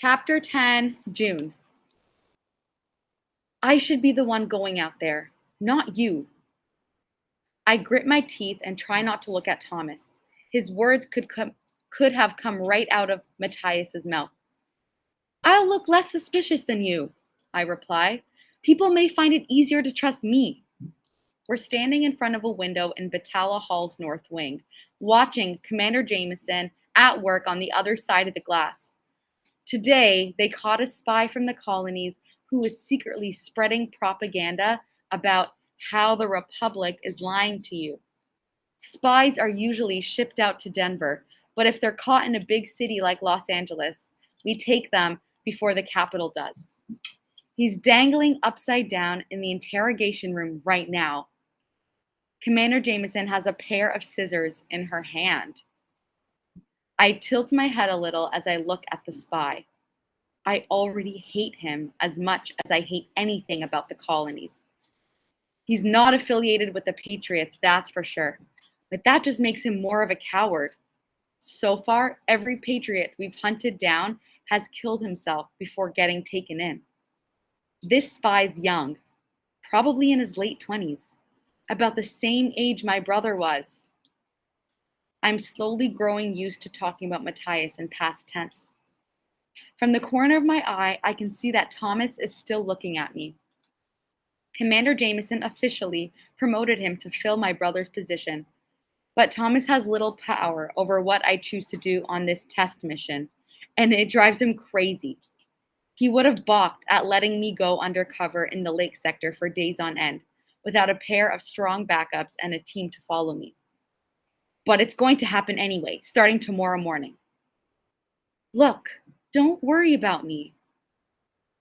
Chapter 10, June. I should be the one going out there, not you. I grit my teeth and try not to look at Thomas. His words could have come right out of Matthias's mouth. I'll look less suspicious than you, I reply. People may find it easier to trust me. We're standing in front of a window in Batalla Hall's north wing, watching Commander Jameson at work on the other side of the glass. Today, they caught a spy from the colonies who was secretly spreading propaganda about how the Republic is lying to you. Spies are usually shipped out to Denver, but if they're caught in a big city like Los Angeles, we take them before the Capitol does. He's dangling upside down in the interrogation room right now. Commander Jameson has a pair of scissors in her hand. I tilt my head a little as I look at the spy. I already hate him as much as I hate anything about the colonies. He's not affiliated with the Patriots, that's for sure, but that just makes him more of a coward. So far, every Patriot we've hunted down has killed himself before getting taken in. This spy's young, probably in his late 20s, about the same age my brother was. I'm slowly growing used to talking about Matthias in past tense. From the corner of my eye, I can see that Thomas is still looking at me. Commander Jameson officially promoted him to fill my brother's position, but Thomas has little power over what I choose to do on this test mission, and it drives him crazy. He would have balked at letting me go undercover in the lake sector for days on end, without a pair of strong backups and a team to follow me. But it's going to happen anyway, starting tomorrow morning. Look, don't worry about me.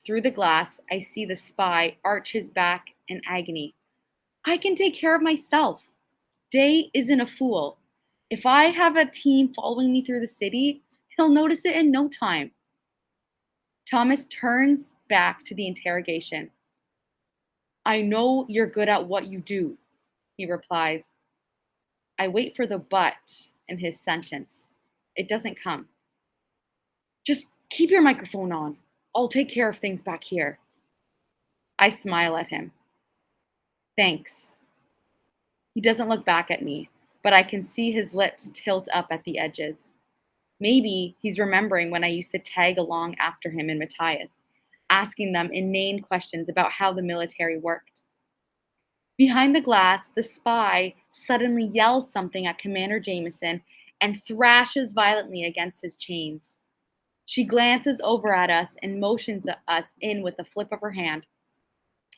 Through the glass, I see the spy arch his back in agony. I can take care of myself. Day isn't a fool. If I have a team following me through the city, he'll notice it in no time. Thomas turns back to the interrogation. I know you're good at what you do, he replies. I wait for the but in his sentence. It doesn't come. Just keep your microphone on. I'll take care of things back here. I smile at him. Thanks. He doesn't look back at me, but I can see his lips tilt up at the edges. Maybe he's remembering when I used to tag along after him and Matthias, asking them inane questions about how the military worked. Behind the glass, the spy suddenly yells something at Commander Jameson and thrashes violently against his chains. She glances over at us and motions us in with a flip of her hand.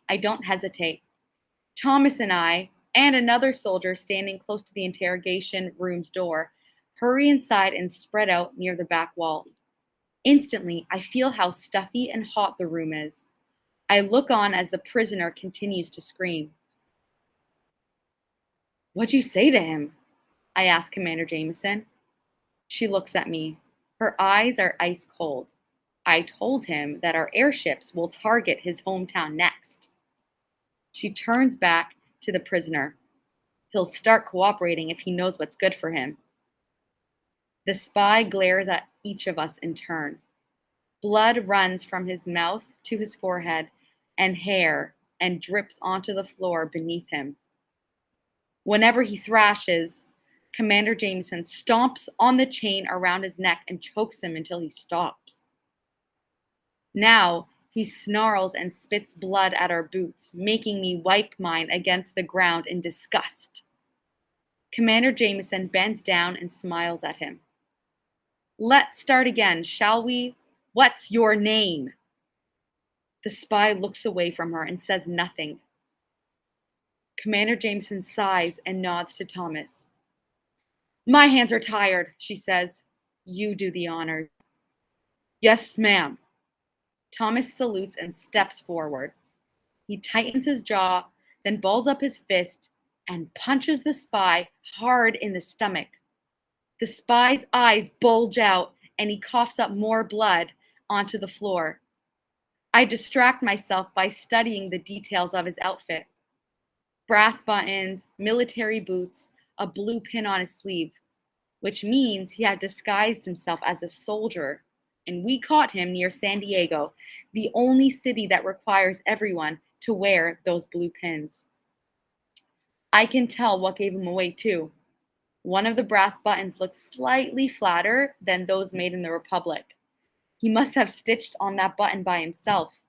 I don't hesitate. Thomas and I, and another soldier standing close to the interrogation room's door, hurry inside and spread out near the back wall. Instantly, I feel how stuffy and hot the room is. I look on as the prisoner continues to scream. What'd you say to him? I ask Commander Jameson. She looks at me. Her eyes are ice cold. I told him that our airships will target his hometown next. She turns back to the prisoner. He'll start cooperating if he knows what's good for him. The spy glares at each of us in turn. Blood runs from his mouth to his forehead and hair and drips onto the floor beneath him. Whenever he thrashes, Commander Jameson stomps on the chain around his neck and chokes him until he stops. Now he snarls and spits blood at our boots, making me wipe mine against the ground in disgust. Commander Jameson bends down and smiles at him. Let's start again, shall we? What's your name? The spy looks away from her and says nothing. Commander Jameson sighs and nods to Thomas. My hands are tired, she says. You do the honors. Yes, ma'am. Thomas salutes and steps forward. He tightens his jaw, then balls up his fist and punches the spy hard in the stomach. The spy's eyes bulge out and he coughs up more blood onto the floor. I distract myself by studying the details of his outfit. Brass buttons, military boots, a blue pin on his sleeve, which means he had disguised himself as a soldier and we caught him near San Diego, the only city that requires everyone to wear those blue pins. I can tell what gave him away, too. One of the brass buttons looked slightly flatter than those made in the Republic. He must have stitched on that button by himself.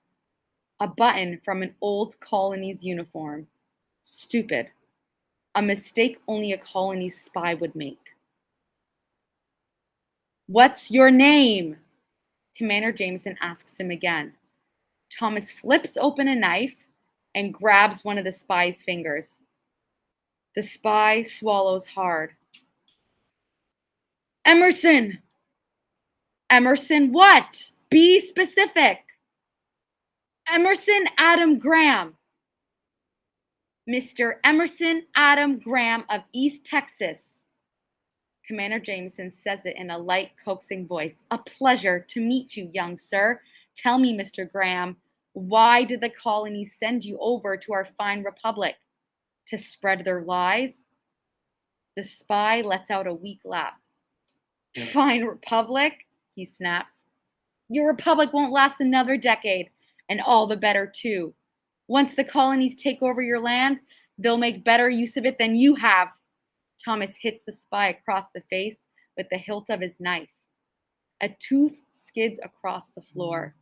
A button from an old colony's uniform. Stupid. A mistake only a colony's spy would make. "What's your name?" Commander Jameson asks him again. Thomas flips open a knife and grabs one of the spy's fingers. The spy swallows hard. "Emerson!" "Emerson what? Be specific." "Emerson Adam Graham." "Mr. Emerson Adam Graham of East Texas." Commander Jameson says it in a light, coaxing voice. "A pleasure to meet you, young sir. Tell me, Mr. Graham, why did the colonies send you over to our fine republic? To spread their lies?" The spy lets out a weak laugh. "Fine republic?" he snaps. "Your republic won't last another decade, and all the better, too. Once the colonies take over your land, they'll make better use of it than you have." Thomas hits the spy across the face with the hilt of his knife. A tooth skids across the floor.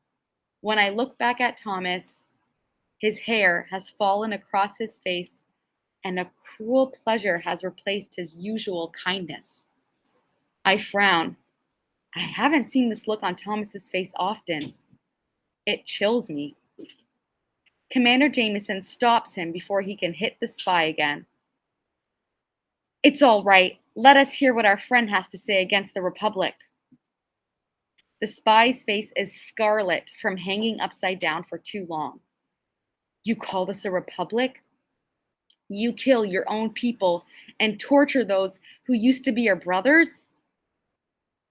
When I look back at Thomas, his hair has fallen across his face, and a cruel pleasure has replaced his usual kindness. I frown. I haven't seen this look on Thomas's face often. It chills me. Commander Jameson stops him before he can hit the spy again. "It's all right. Let us hear what our friend has to say against the Republic." The spy's face is scarlet from hanging upside down for too long. "You call this a republic? You kill your own people and torture those who used to be your brothers?"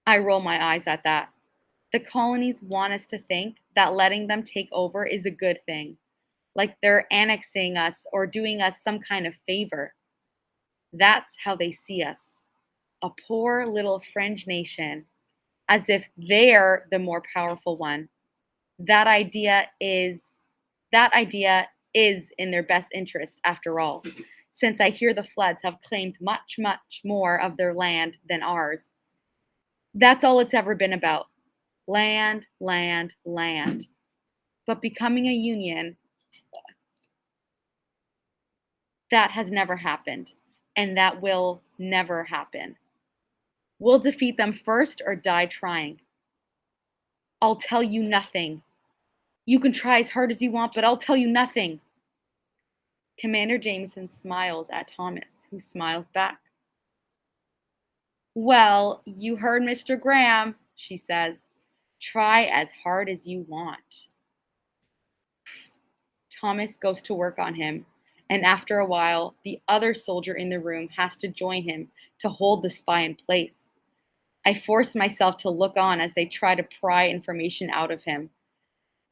I roll my eyes at that. The colonies want us to think that letting them take over is a good thing, like they're annexing us or doing us some kind of favor. That's how they see us, a poor little fringe nation, as if they're the more powerful one. That idea is that idea is in their best interest after all, since I hear the Floods have claimed much, much more of their land than ours. That's all it's ever been about. Land, land, land. But becoming a union, that has never happened, and that will never happen. We'll defeat them first or die trying. I'll tell you nothing. You can try as hard as you want, but I'll tell you nothing. Commander Jameson smiles at Thomas, who smiles back. "Well, you heard Mr. Graham," she says. "Try as hard as you want." Thomas goes to work on him, and after a while, the other soldier in the room has to join him to hold the spy in place. I force myself to look on as they try to pry information out of him.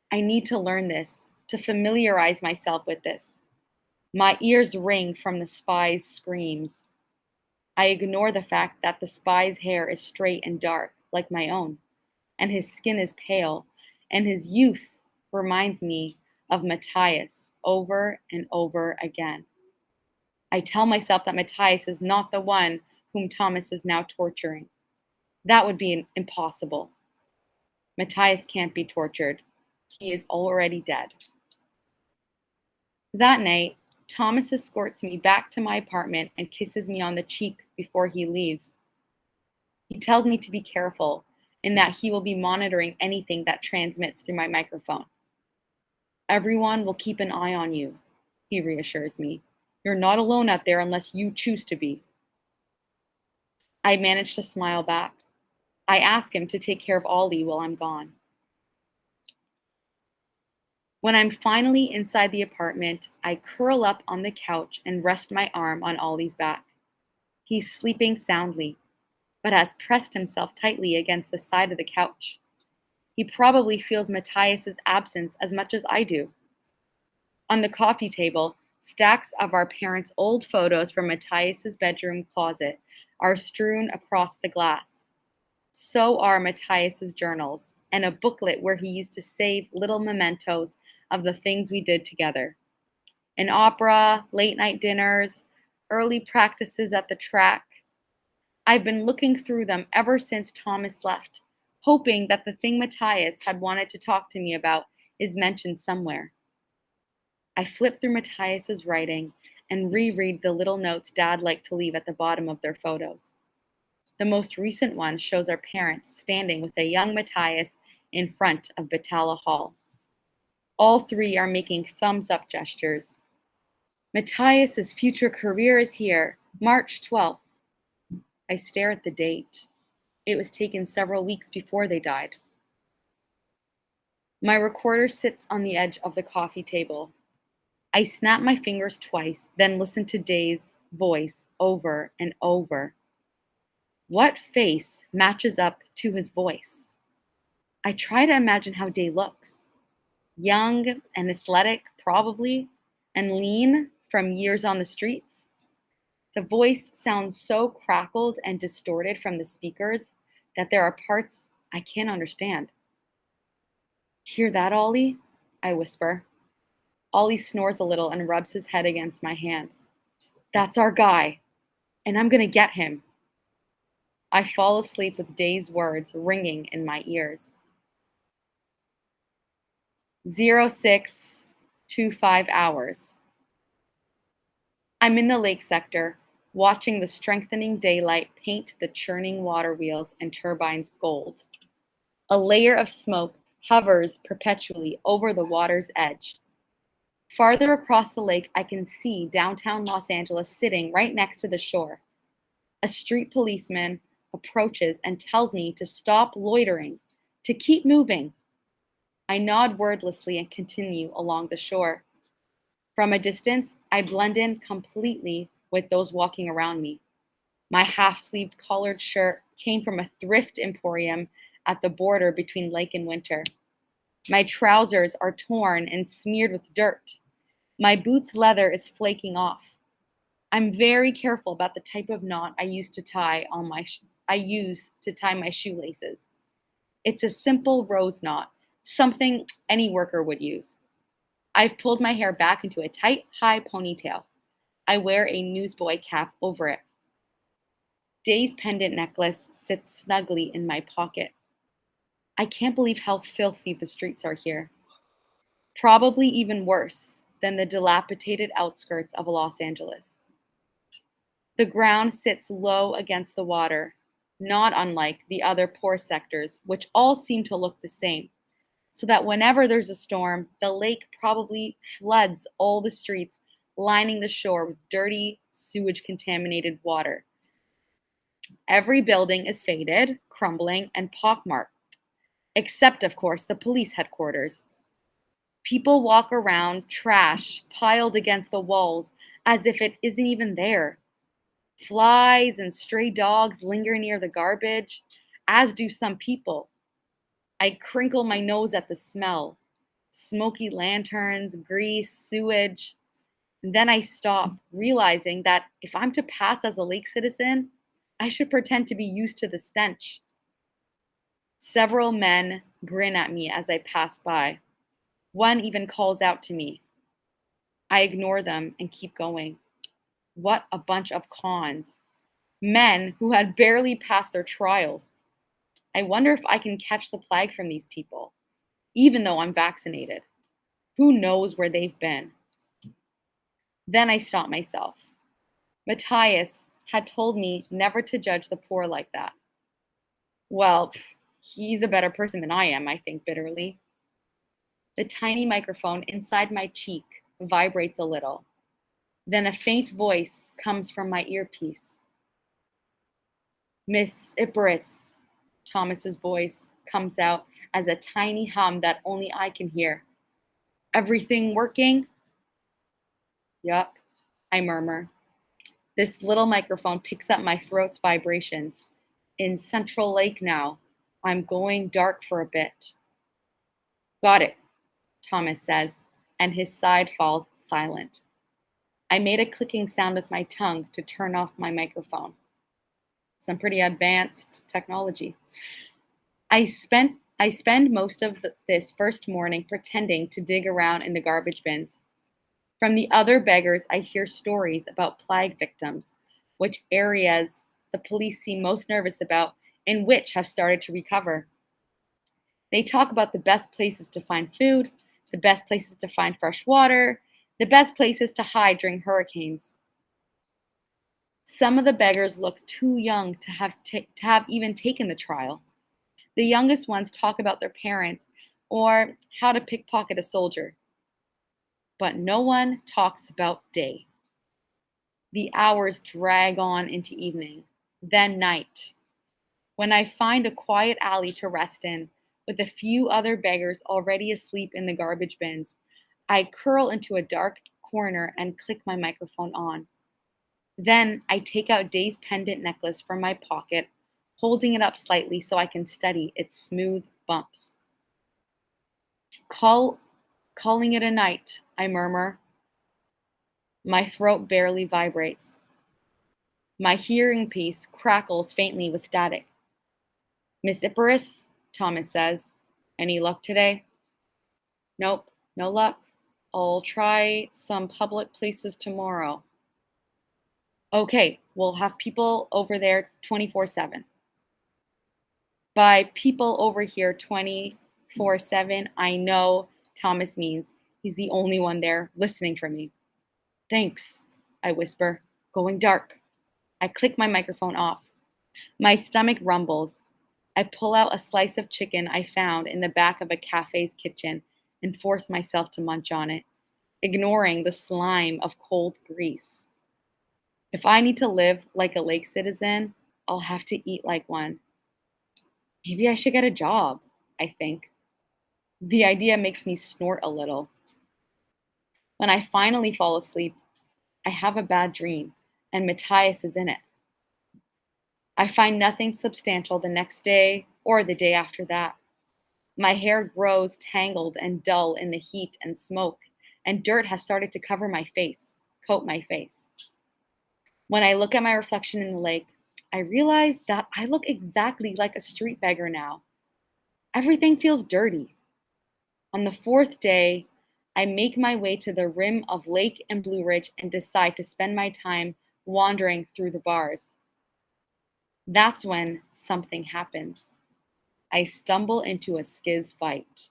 I need to learn this, to familiarize myself with this. My ears ring from the spy's screams. I ignore the fact that the spy's hair is straight and dark, like my own, and his skin is pale, and his youth reminds me of Matthias over and over again. I tell myself that Matthias is not the one whom Thomas is now torturing. That would be impossible. Matthias can't be tortured. He is already dead. That night, Thomas escorts me back to my apartment and kisses me on the cheek before he leaves. He tells me to be careful and that he will be monitoring anything that transmits through my microphone. "Everyone will keep an eye on you," he reassures me. "You're not alone out there unless you choose to be." I manage to smile back. I ask him to take care of Ollie while I'm gone. When I'm finally inside the apartment, I curl up on the couch and rest my arm on Ollie's back. He's sleeping soundly, but has pressed himself tightly against the side of the couch. He probably feels Matthias's absence as much as I do. On the coffee table, stacks of our parents' old photos from Matthias's bedroom closet are strewn across the glass. So are Matthias's journals, and a booklet where he used to save little mementos of the things we did together. An opera, late night dinners, early practices at the track. I've been looking through them ever since Thomas left, hoping that the thing Matthias had wanted to talk to me about is mentioned somewhere. I flip through Matthias's writing and reread the little notes Dad liked to leave at the bottom of their photos. The most recent one shows our parents standing with a young Matthias in front of Batala Hall. All three are making thumbs up gestures. Matthias's future career is here, March 12th. I stare at the date. It was taken several weeks before they died. My recorder sits on the edge of the coffee table. I snap my fingers twice, then listen to Day's voice over and over. What face matches up to his voice? I try to imagine how Day looks. Young and athletic, probably, and lean from years on the streets. The voice sounds so crackled and distorted from the speakers that there are parts I can't understand. Hear that, Ollie? I whisper. Ollie snores a little and rubs his head against my hand. That's our guy, and I'm gonna get him. I fall asleep with Day's words ringing in my ears. 0625 hours. I'm in the lake sector, watching the strengthening daylight paint the churning water wheels and turbines gold. A layer of smoke hovers perpetually over the water's edge. Farther across the lake, I can see downtown Los Angeles sitting right next to the shore. A street policeman approaches and tells me to stop loitering, to keep moving. I nod wordlessly and continue along the shore. From a distance, I blend in completely with those walking around me. My half-sleeved collared shirt came from a thrift emporium at the border between Lake and Winter. My trousers are torn and smeared with dirt. My boots' leather is flaking off. I'm very careful about the type of knot I use to tie my shoelaces. It's a simple rose knot, something any worker would use. I've pulled my hair back into a tight, high ponytail. I wear a newsboy cap over it. Day's pendant necklace sits snugly in my pocket. I can't believe how filthy the streets are here. Probably even worse than the dilapidated outskirts of Los Angeles. The ground sits low against the water, not unlike the other poor sectors, which all seem to look the same, so that whenever there's a storm, the lake probably floods all the streets lining the shore with dirty, sewage-contaminated water. Every building is faded, crumbling, and pockmarked, except, of course, the police headquarters. People walk around, trash piled against the walls as if it isn't even there. Flies and stray dogs linger near the garbage, as do some people. I crinkle my nose at the smell. Smoky lanterns, grease, sewage. And then I stop, realizing that if I'm to pass as a lake citizen, I should pretend to be used to the stench. Several men grin at me as I pass by. One even calls out to me. I ignore them and keep going. What a bunch of cons. Men who had barely passed their trials. I wonder if I can catch the plague from these people, even though I'm vaccinated. Who knows where they've been? Then I stop myself. Matthias had told me never to judge the poor like that. Well, he's a better person than I am, I think bitterly. The tiny microphone inside my cheek vibrates a little. Then a faint voice comes from my earpiece. Miss Iparis, Thomas's voice comes out as a tiny hum that only I can hear. Everything working? Yup, I murmur. This little microphone picks up my throat's vibrations. In Central Lake now. I'm going dark for a bit. Got it, Thomas says, and his side falls silent. I made a clicking sound with my tongue to turn off my microphone. Some pretty advanced technology. I spent I spend most of this first morning pretending to dig around in the garbage bins. From the other beggars, I hear stories about plague victims, which areas the police seem most nervous about and which have started to recover. They talk about the best places to find food, the best places to find fresh water, the best places to hide during hurricanes. Some of the beggars look too young to have even taken the trial. The youngest ones talk about their parents or how to pickpocket a soldier, but no one talks about day. The hours drag on into evening, then night. When I find a quiet alley to rest in, with a few other beggars already asleep in the garbage bins, I curl into a dark corner and click my microphone on. Then I take out Day's pendant necklace from my pocket, holding it up slightly so I can study its smooth bumps. Call, calling it a night, I murmur. My throat barely vibrates. My hearing piece crackles faintly with static. Miss Icarus, Thomas says. Any luck today? Nope, no luck. I'll try some public places tomorrow. Okay, we'll have people over there 24/7. By people over here 24/7, I know Thomas means he's the only one there listening for me. Thanks, I whisper, going dark. I click my microphone off. My stomach rumbles. I pull out a slice of chicken I found in the back of a cafe's kitchen and force myself to munch on it, ignoring the slime of cold grease. If I need to live like a lake citizen, I'll have to eat like one. Maybe I should get a job, I think. The idea makes me snort a little. When I finally fall asleep, I have a bad dream, and Matthias is in it. I find nothing substantial the next day or the day after that. My hair grows tangled and dull in the heat and smoke, and dirt has started to coat my face. When I look at my reflection in the lake, I realize that I look exactly like a street beggar now. Everything feels dirty. On the fourth day, I make my way to the rim of Lake and Blue Ridge and decide to spend my time wandering through the bars. That's when something happens. I stumble into a skiz fight.